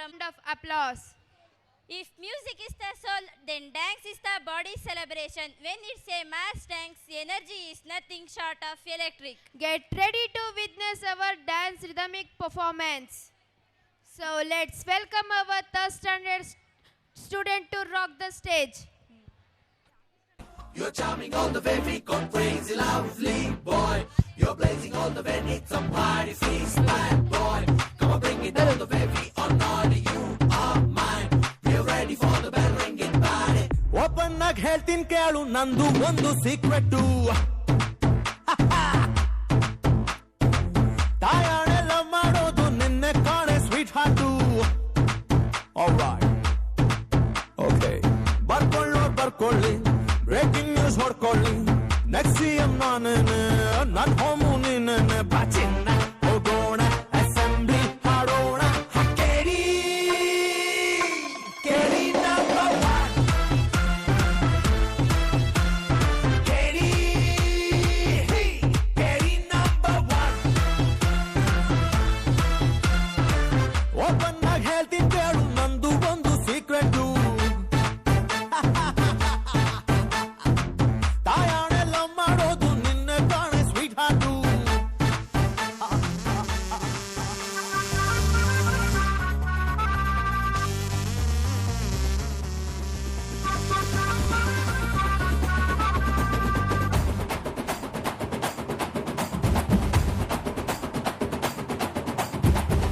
from of applause. If music is the soul, then dance is the body celebration. When it's a mass dance, energy is nothing short of electric. Get ready to witness our dance rhythmic performance. So let's welcome our third standard student to rock the stage. You're charming all the way, we go crazy lovely boy. You're blazing all the way, need some party feast, bad boy. Come on, bring it all the way, we are naughty, you are mine. We're ready for the bell ringing party. Open ಆಗಿ ಹೇಳ್ತೀನಿ ಕೇಳು ನಂದು ಒಂದು secret ತಾಯಾಣೆಲ್ಲ ಮಾಡೋದು ನಿನ್ನೆ ಕಾಣೆ sweet heart okay ಬರ್ಕೊಳ್ಳಿ breaking news ಹೊಡ್ಕೊಳ್ಳಿ next CM ನಾನೇನೆ ನನ್ ಹೋಮು ನೀನೇನೆ ಬಾಚಿನ್ನ ಹೋಗೋಣ ಅಸೆಂಬ್ಲಿ ಹಾಡೋಣ ಕೇಳಿ ಕೇಳಿ ನಂಬರ್ ಒನ್ ಕೇಳಿ ಕೇಳಿ ನಂಬರ್ ಒನ್ ಓಪನ್ ಆಗಿ ಹೇಳ್ತೀನಿ ಕೇಳು ನಂದು ಒಂದು ಸೀಕ್ರೆಟ್ ತಾಯಾಣೆಲ್ಲ ಮಾಡೋದು ನಿನ್ನೆ ಕಾಣೆ ಸ್ವೀಟ್ ಹಾರ್ಟು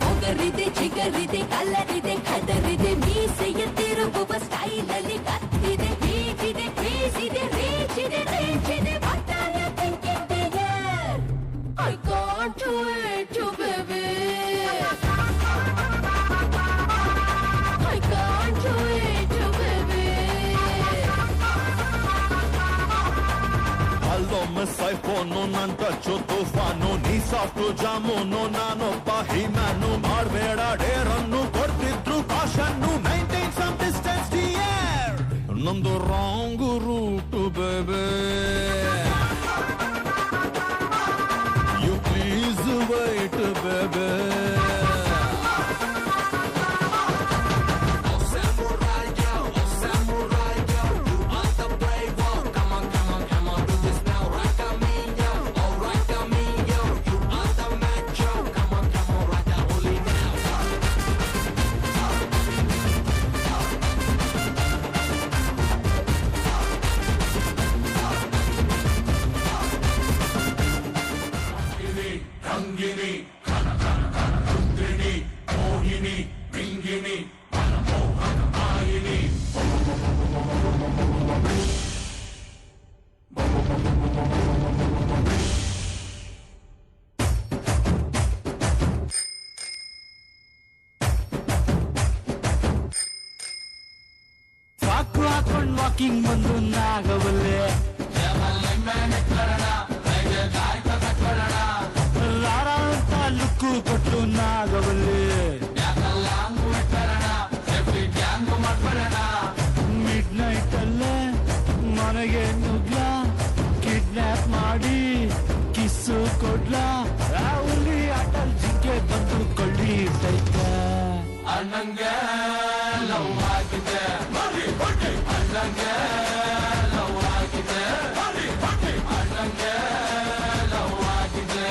ಒಗರಿದೆ ಚಿಗರಿದೆ ಕಲರಿದೆ ಕದರಿದೆ ಮೀಸೆಯ ತಿರುಗುವ ಸ್ಟೈಲ್ ಅಲ್ಲಿ ಕತ್ತಿದೆ ಹೀಗಿದೆ ಕ್ರೇಜಿದೆ ರೇಜಿದೆ ರೇಜಿದೆ What are you thinking dear? I can't wait to baby I can't wait to baby ಅಲ್ಲೊಮ್ಮೆ ಸೈಫೋನು ನನ್ ಟಚ್ಚು ತುಫಾನು ನೀ ಸಾಫ್ಟು ಜಾಮೂನು ನಾನೊಬ್ಬ ಹಿಮ್ಯಾನು ಮಾಡಬೇಡ ಡೇರನ್ನು ಕೊಡ್ತಿದ್ರು ಕಾಶನ್ನು ಮೈಂಟೈನ್ ಸಮ್ ಡಿಸ್ಟೆನ್ಸ್ ಡಿಯರ್ ನಮ್ದು wrong route babe you please wait babe ಸಾಕು ಹಾಕೊಂಡ್ ವಾಕಿಂಗ್ ಬಂದು ನಾಗವಲ್ಲೆ ರಾರ ಅಂತ ಲುಕ್ಕು ಕೊಟ್ಟು ನಾಗವಲ್ಲೆ ಮಿಡ್ ನೈಟ್ ಅಲ್ಲೇ ಮನೆಗೆ ನುಗ್ಲ ಕಿಡ್ನಾಪ್ ಮಾಡಿ ಕಿಸ್ಸು ಕೊಡ್ಲ ಹುಲಿ ಅಟಲ್ ಜಿಂಕೆ ಬಂದು ಕೊಳ್ಳಿ ಸೈತ ಅಣ್ಣಂಗೆ ಲವ್ ಆಗಿದೆ ಅಣ್ಣಂಗೆ ಲವ್ ಆಗಿದೆ ಅಣ್ಣಂಗೆ ಲವ್ ಆಗಿದೆ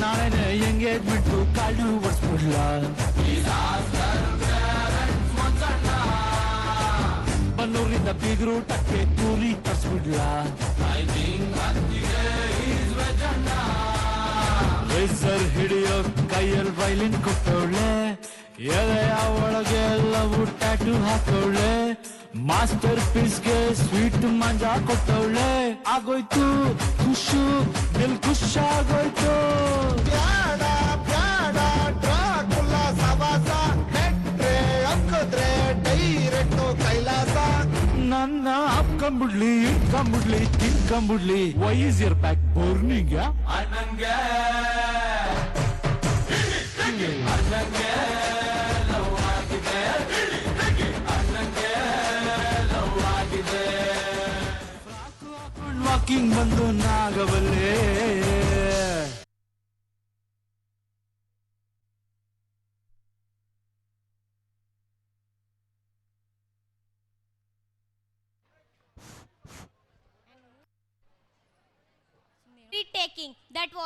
ನಾಳೆ ಎಂಗೇಜ್ಮೆಂಟ್ ಕಾಳು ಒಡ್ಸ್ಬಿಡ್ಲ ಬನ್ನೂರಿಂದ ಬೀಗ್ರೂಟಕ್ಕೆ ಕೂಲಿ ತರ್ಸ್ಬಿಡ್ಲ ರೇಸರ್ ಹಿಡಿಯೋ ಕೈಯಲ್ಲಿ ವೈಲಿನ್ ಕೊಟ್ಟವಳೆ ಎಲೆಯ ಒಳಗೆ ಎಲ್ಲವೂ ಟ್ಯಾಟೂ ಹಾಕವಳೆ ಮಾಸ್ಟರ್ ಪೀಸ್ಗೆ ಸ್ವೀಟ್ ಮಂಜಾ ಕೊಟ್ಟವಳೆ ಆಗೋಯ್ತು ಖುಷು ದಿಲ್ ಖುಷಾಗೋಯ್ತು ಬ್ಯಾಡ ಬ್ಯಾಡ ಡ್ರಾಕುಲ ಸವಾಸ ನೆಟ್ರೆ ಅಕ್ಕದ್ರೆ ಡೈರೆಕ್ಟ್ ಕೈಲಾಸ ನನ್ನ ಅಪ್ಕೊಂಬಿಡ್ಲಿ ಇಟ್ಕೊಂಬಿಡ್ಲಿ ತಿನ್ಕೊಂಬಿಡ್ಲಿ ವೈ ಇಸ್ ಯರ್ ಬ್ಯಾಕ್ ಬೋರ್ನಿಂಗ ಅಣ್ಣಂಗೆ ಅಣ್ಣಂಗೆ ಲವ್ ಆಗಿದೆ ಅಣ್ಣಂಗೆ ಲವ್ ಆಗಿದೆ ರಾಕಿಂಗ್ ಬಂದು ನಾಗವಲ್ಲೇ. Taking that was